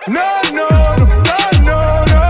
No, no, no, no, no, no.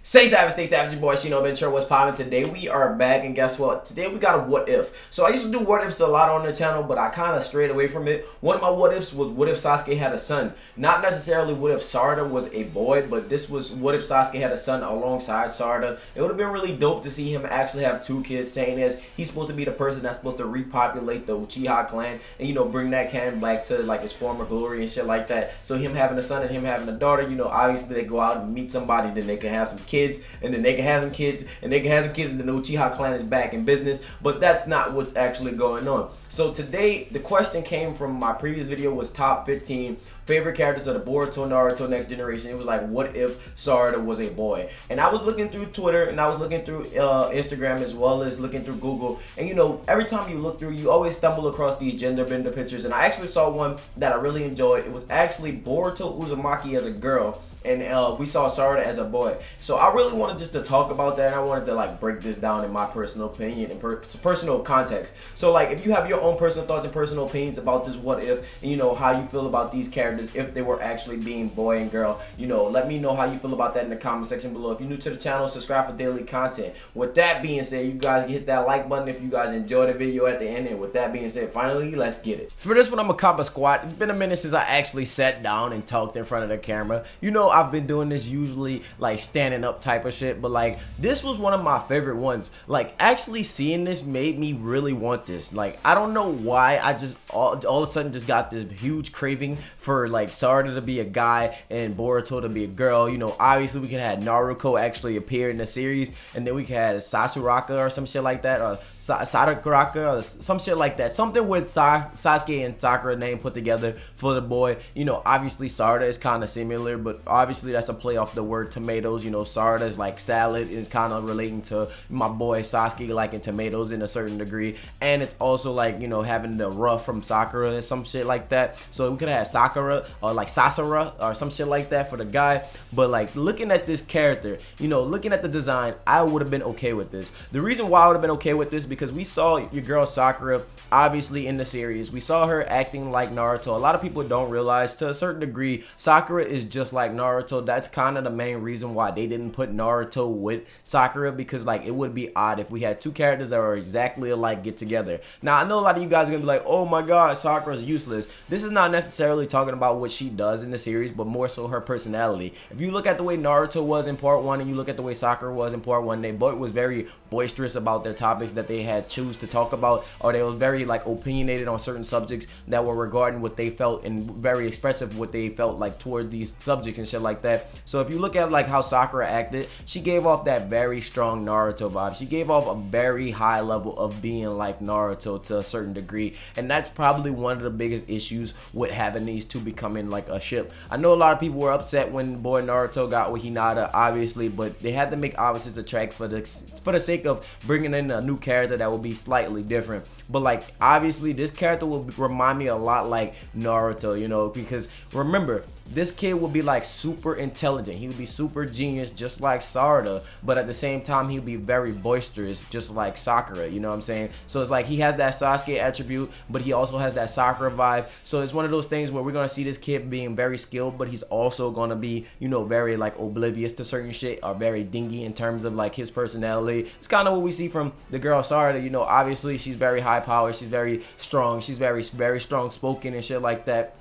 Stay savage, your boy Shinobi War. What's poppin'? Today we are back, and guess what? Today we got a what if. So I used to do what ifs a lot on the channel, but I kind of strayed away from it. One of my what ifs was what if Sasuke had a son. Not necessarily what if Sarada was a boy, but this was what if Sasuke had a son alongside Sarada. It would have been really dope to see him actually have two kids, saying as he's supposed to be the person that's supposed to repopulate the Uchiha clan and, you know, bring that clan back to like its former glory and shit like that. So him having a son and him having a daughter, you know, obviously they go out and meet somebody, then they can have some kids, and then they can have some kids, and they can have some kids, and then the Uchiha clan is back in business. But that's not what's actually going on. So today, the question came from my previous video, was top 15 favorite characters of the Boruto Naruto Next Generation. It was like, what if Sarada was a boy? And I was looking through Twitter, and I was looking through Instagram, as well as looking through Google. And you know, every time you look through, you always stumble across these gender bender pictures. And I actually saw one that I really enjoyed. It was actually Boruto Uzumaki as a girl, and we saw Sarada as a boy. So I really wanted just to talk about that, and I wanted to like break this down in my personal opinion and personal context. So like, if you have your own personal thoughts and personal opinions about this what if, and you know how you feel about these characters if they were actually being boy and girl, you know, let me know how you feel about that in the comment section below. If you're new to the channel, subscribe for daily content. With that being said, you guys can hit that like button if you guys enjoyed the video at the end. And with that being said, finally, let's get it. For this one, I'm a cop a squat. It's been a minute since I actually sat down and talked in front of the camera. You know, I've been doing this usually like standing up type of shit, but like this was one of my favorite ones. Like actually seeing this made me really want this. Like I don't know why, I just all of a sudden just got this huge craving for like Sarada to be a guy and Boruto to be a girl. You know, obviously we could have Naruto actually appear in the series, and then we could have Sasuraka or some shit like that, or Sadakuraka or some shit like that. Something with Sasuke and Sakura name put together for the boy. You know, obviously Sarada is kind of similar, but obviously that's a play off the word tomatoes. You know, Sarada is like salad, is kind of relating to my boy Sasuke liking tomatoes in a certain degree, and it's also like, you know, having the rough from Sakura and some shit like that. So we could have Sakura or like Sasura or some shit like that for the guy. But like looking at this character, you know, looking at the design, I would have been okay with this. The reason why I would have been okay with this, because we saw your girl Sakura obviously in the series. We saw her acting like Naruto. A lot of people don't realize, to a certain degree, Sakura is just like Naruto. That's kind of the main reason why they didn't put Naruto with Sakura, because like it would be odd if we had two characters that are exactly alike get together. Now I know a lot of you guys are gonna be like, oh my god, Sakura's useless. This is not necessarily talking about what she does in the series, but more so her personality. If you look at the way Naruto was in part 1 and you look at the way Sakura was in part 1, they both was very boisterous about their topics that they had choose to talk about, or they was very like opinionated on certain subjects that were regarding what they felt, and very expressive what they felt like toward these subjects and shit like that. So if you look at like how Sakura acted, she gave off that very strong Naruto vibe. She gave off a very high level of being like Naruto to a certain degree, and that's probably one of the biggest issues with having these two becoming like a ship. I know a lot of people were upset when boy Naruto got with Hinata, obviously, but they had to make opposites attract for the sake of bringing in a new character that would be slightly different. But like obviously this character will remind me a lot like Naruto, you know, because remember, this kid would be like super intelligent. He would be super genius just like Sarada, but at the same time he would be very boisterous just like Sakura, you know what I'm saying? So it's like he has that Sasuke attribute, but he also has that Sakura vibe. So it's one of those things where we're gonna see this kid being very skilled, but he's also gonna be, you know, very like oblivious to certain shit, or very dingy in terms of like his personality. It's kind of what we see from the girl Sarada. You know, obviously she's very high powered, she's very strong, she's very strong spoken and shit like that.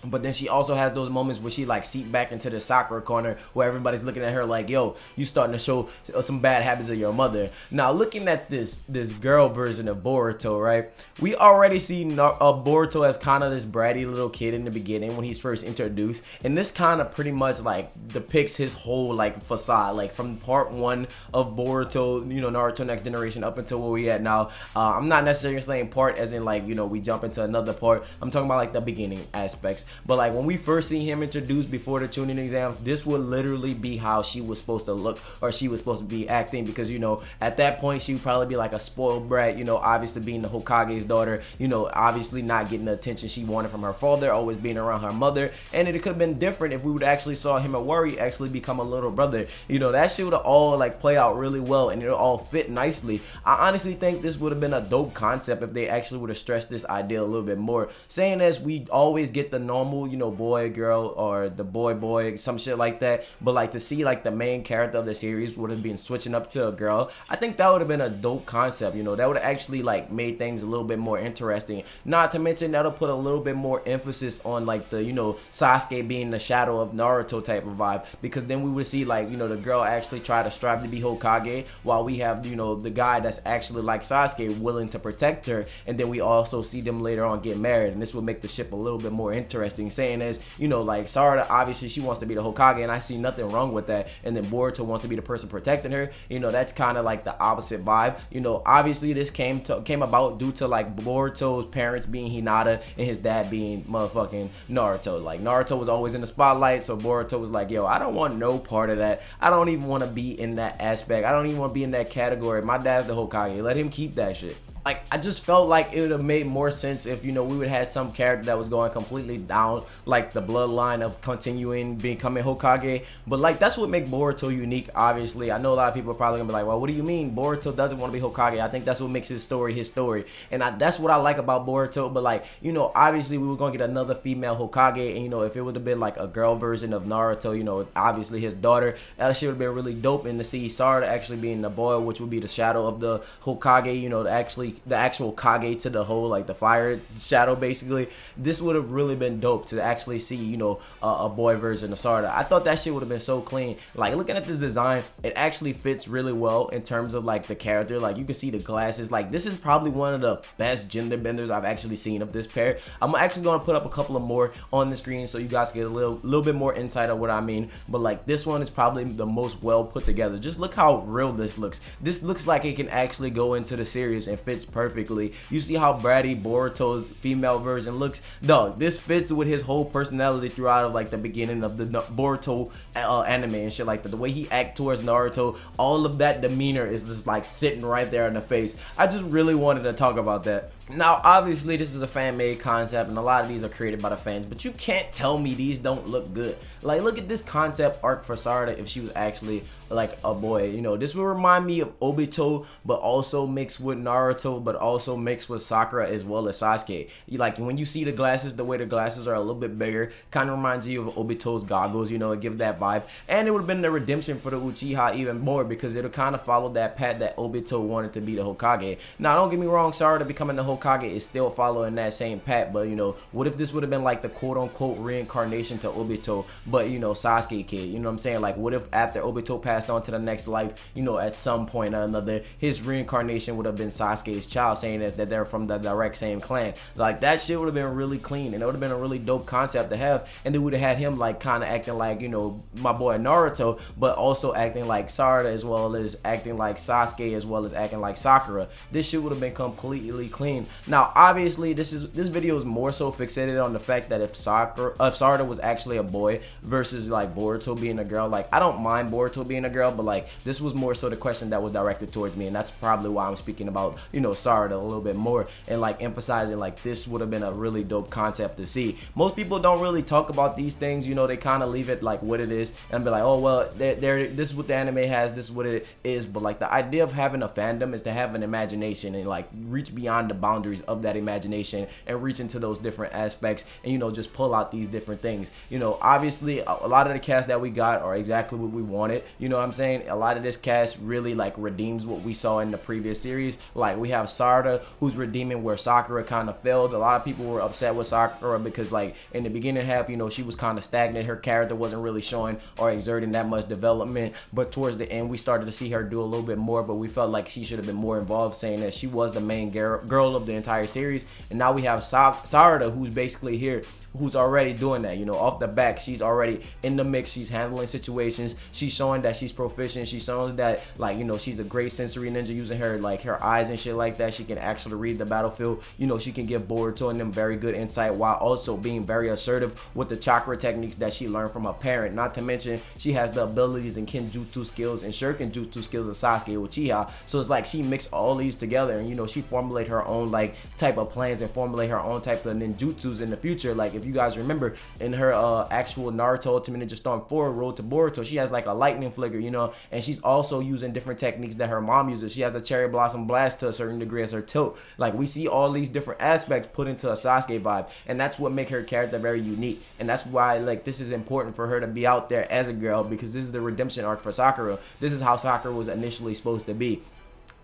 But then she also has those moments where she like seep back into the Sakura corner, where everybody's looking at her like, yo, you starting to show some bad habits of your mother. Now looking at this girl version of Boruto, right, we already see Boruto as kind of this bratty little kid in the beginning when he's first introduced, and this kind of pretty much like depicts his whole like facade, like from part 1 of Boruto, you know, Naruto Next Generation up until where we at now. I'm not necessarily saying part as in like, you know, we jump into another part. I'm talking about like the beginning aspects. But like when we first see him introduced before the Chûnin exams, this would literally be how she was supposed to look, or she was supposed to be acting, because, you know, at that point she would probably be like a spoiled brat, you know, obviously being the Hokage's daughter, you know, obviously not getting the attention she wanted from her father, always being around her mother. And it could have been different if we would actually saw him and Worry actually become a little brother. You know, that shit would have all like play out really well, and it'll all fit nicely. I honestly think this would have been a dope concept if they actually would have stressed this idea a little bit more, saying as we always get the normal, you know, boy, girl, or the boy, some shit like that. But like to see like the main character of the series would have been switching up to a girl, I think that would have been a dope concept. You know, that would have actually like made things a little bit more interesting. Not to mention that'll put a little bit more emphasis on like the, you know, Sasuke being the shadow of Naruto type of vibe, because then we would see like, you know, the girl actually try to strive to be Hokage, while we have, you know, the guy that's actually like Sasuke willing to protect her. And then we also see them later on get married, and this would make the ship a little bit more interesting, saying as, you know, like Sarada, obviously she wants to be the Hokage, and I see nothing wrong with that, and then Boruto wants to be the person protecting her. You know, that's kind of like the opposite vibe. You know, obviously this came about due to like Boruto's parents being Hinata and his dad being motherfucking Naruto. Like Naruto was always in the spotlight, so Boruto was like, yo, I don't want no part of that. I don't even want to be in that aspect. I don't even want to be in that category. My dad's the Hokage. Let him keep that shit. Like, I just felt like it would have made more sense if, you know, we would have had some character that was going completely down, like the bloodline of continuing becoming Hokage. But like, that's what makes Boruto unique. Obviously, I know a lot of people are probably gonna be like, well, what do you mean Boruto doesn't want to be Hokage? I think that's what makes his story, and that's what I like about Boruto. But like, you know, obviously we were gonna get another female Hokage, and you know, if it would have been like a girl version of Naruto, you know, obviously his daughter, that shit would have been really dope. And to see Sarada actually being the boy, which would be the shadow of the Hokage, you know, the actual Kage to the whole, like the fire shadow, basically, this would have really been dope to actually see, you know, a boy version of Sarada. I thought that shit would have been so clean. Like, looking at this design, it actually fits really well in terms of like the character. Like, you can see the glasses. Like, this is probably one of the best gender benders I've actually seen of this pair. I'm actually going to put up a couple of more on the screen so you guys get a little bit more insight of what I mean. But like, this one is probably the most well put together. Just look how real this looks. This looks like it can actually go into the series and fits perfectly. You see how bratty Boruto's female version looks? Dog, this fits with his whole personality throughout of like the beginning of the Boruto anime and shit like that. The way he acts towards Naruto, all of that demeanor is just like sitting right there in the face. I just really wanted to talk about that. Now, obviously, this is a fan-made concept, and a lot of these are created by the fans, but you can't tell me these don't look good. Like, look at this concept arc for Sarada if she was actually like a boy. You know, this would remind me of Obito, but also mixed with Naruto, but also mixed with Sakura as well as Sasuke. Like, when you see the glasses, the way the glasses are a little bit bigger, kind of reminds you of Obito's goggles. You know, it gives that vibe, and it would have been the redemption for the Uchiha even more, because it would kind of follow that path that Obito wanted to be the Hokage. Now, don't get me wrong, Sarada becoming the Hokage is still following that same path, but you know, what if this would have been like the quote-unquote reincarnation to Obito, but you know, Sasuke kid? You know what I'm saying? Like, what if after Obito passed on to the next life, you know, at some point or another, his reincarnation would have been Sasuke's child, saying that they're from the direct same clan? Like, that shit would have been really clean, and it would have been a really dope concept to have. And they would have had him like kind of acting like, you know, my boy Naruto, but also acting like Sarada, as well as acting like Sasuke, as well as acting like Sakura. This shit would have been completely clean. Now, obviously, this video is more so fixated on the fact that if Sarada was actually a boy versus like Boruto being a girl. Like, I don't mind Boruto being a girl, but like, this was more so the question that was directed towards me, and that's probably why I'm speaking about, you know, Sarada a little bit more, and like emphasizing like this would have been a really dope concept to see. Most people don't really talk about these things, you know, they kind of leave it like what it is and be like, oh well, this is what the anime has, this is what it is. But like, the idea of having a fandom is to have an imagination and like reach beyond the boundaries of that imagination and reach into those different aspects, and you know, just pull out these different things. You know, obviously a lot of the cast that we got are exactly what we wanted. You know what I'm saying? A lot of this cast really like redeems what we saw in the previous series. Like, we have Sarada, who's redeeming where Sakura kind of failed. A lot of people were upset with Sakura because like in the beginning half, you know, she was kind of stagnant. Her character wasn't really showing or exerting that much development, but towards the end we started to see her do a little bit more, but we felt like she should have been more involved, saying that she was the main girl of the entire series. And now we have Sarada, who's basically here, who's already doing that. You know, off the back, she's already in the mix. She's handling situations. She's showing that she's proficient. She's showing that, like, you know, she's a great sensory ninja, using her like her eyes and shit like that. She can actually read the battlefield. You know, she can give Boruto and them very good insight, while also being very assertive with the chakra techniques that she learned from her parent. Not to mention, she has the abilities and Kenjutsu skills and Shurikenjutsu skills of Sasuke Uchiha. So it's like she mixed all these together, and you know, she formulate her own like type of plans and formulate her own type of ninjutsus in the future. Like, if if you guys remember, in her actual Naruto Ultimate Ninja Storm 4 Road to Boruto, she has like a lightning flicker, you know, and she's also using different techniques that her mom uses. She has a cherry blossom blast to a certain degree as her tilt. Like, we see all these different aspects put into a Sasuke vibe, and that's what make her character very unique. And that's why, like, this is important for her to be out there as a girl, because this is the redemption arc for Sakura. This is how Sakura was initially supposed to be.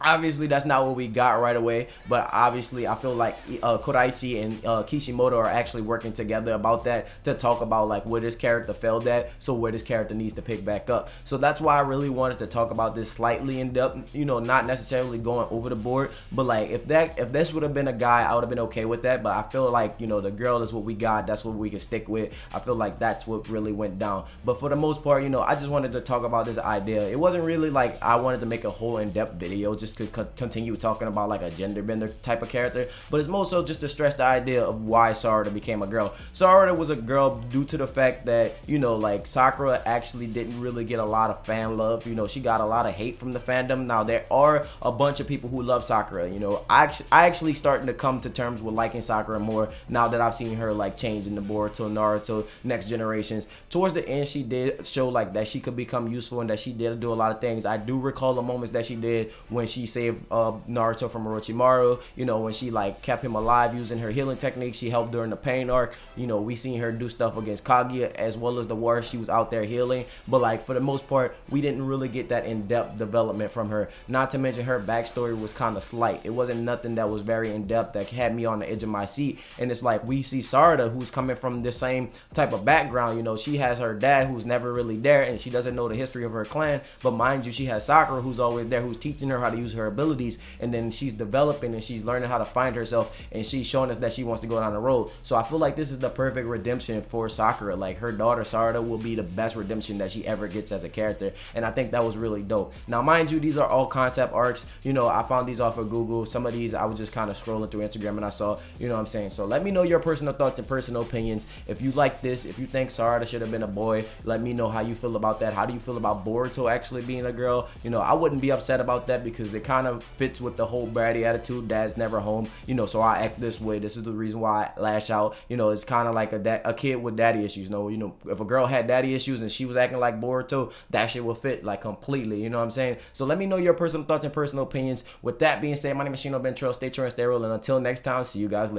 Obviously, that's not what we got right away, but obviously, I feel like Koraichi and Kishimoto are actually working together about that to talk about like where this character failed at, so where this character needs to pick back up. So that's why I really wanted to talk about this slightly in depth, you know, not necessarily going over the board, but like if this would have been a guy, I would have been okay with that. But I feel like, you know, the girl is what we got, that's what we can stick with. I feel like that's what really went down. But for the most part, you know, I just wanted to talk about this idea. It wasn't really like I wanted to make a whole in-depth video just to continue talking about like a gender bender type of character, but it's more so just to stress the idea of why Sarada became a girl. Sarada was a girl due to the fact that, you know, like Sakura actually didn't really get a lot of fan love. You know, she got a lot of hate from the fandom. Now there are a bunch of people who love Sakura. You know, I actually starting to come to terms with liking Sakura more now that I've seen her like change in the Boruto, Naruto, Next Generations. Towards the end, she did show like that she could become useful and that she did do a lot of things. I do recall the moments that she did when she saved Naruto from Orochimaru, you know, when she like kept him alive using her healing techniques. She helped during the pain arc. You know, we seen her do stuff against Kaguya as well as the war. She was out there healing, but like for the most part, we didn't really get that in-depth development from her. Not to mention her backstory was kind of slight. It wasn't nothing that was very in-depth that had me on the edge of my seat. And it's like we see Sarada, who's coming from the same type of background. You know, she has her dad who's never really there, and she doesn't know the history of her clan. But mind you, she has Sakura who's always there, who's teaching her how to use her abilities. And then she's developing and she's learning how to find herself, and she's showing us that she wants to go down the road. So I feel like this is the perfect redemption for Sakura. Like, her daughter Sarada will be the best redemption that she ever gets as a character, and I think that was really dope. Now mind you, these are all concept arcs. You know, I found these off of Google. Some of these I was just kind of scrolling through Instagram and I saw, you know what I'm saying. So let me know your personal thoughts and personal opinions. If you like this, if you think Sarada should have been a boy, let me know how you feel about that. How do you feel about Boruto actually being a girl? You know, I wouldn't be upset about that because it kind of fits with the whole bratty attitude. Dad's never home, you know, so I act this way. This is the reason why I lash out. You know, it's kind of like a kid with daddy issues. You know, if a girl had daddy issues and she was acting like Boruto, that shit will fit like completely. You know what I'm saying? So let me know your personal thoughts and personal opinions. With that being said, my name is Shinobi War. Stay true and stay real, and until next time, see you guys later.